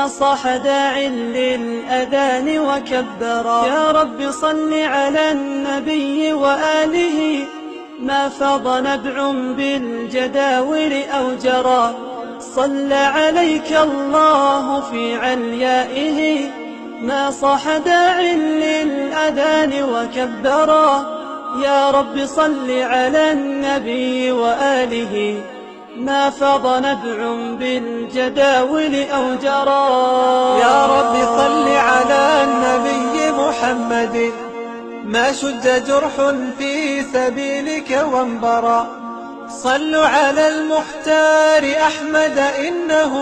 ما صاح داع للأذان وكبرا. يا رب صل على النبي وآله، ما فاض نبع بالجداول أو جرى. صلى عليك الله في عليائه، ما صاح داع للأذان وكبرا. يا رب صل على النبي وآله، ما فاض نبع بالجداول أو جرى. يا رب صل على النبي محمد، ما شج جرح في سبيلك وانبرى. صلوا على المختار أحمد، إنه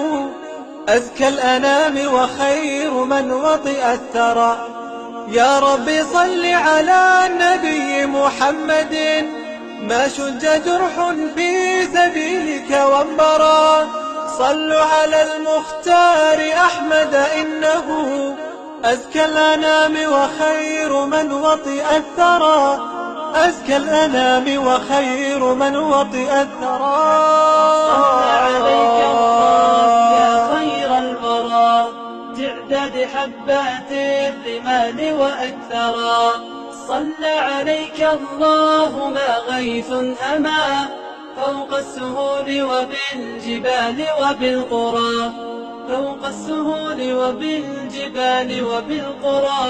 أزكى الأنام وخير من وطئ الثرى. يا رب صل على النبي محمد، ما شج جرح في سبيلك وانبرى. صلوا على المختار أحمد، إنه أزكى الأنام وخير من وطئ الثرى. أزكى الأنام وخير من وطئ الثرى. صلى عليك الله يا خير الورى، تعداد حبات الرمال وأكثرا. صلى عليك الله ما غيث أما، فوق السهول وبالجبال وبالقرى. فوق السهول وبالجبال وبالقرى.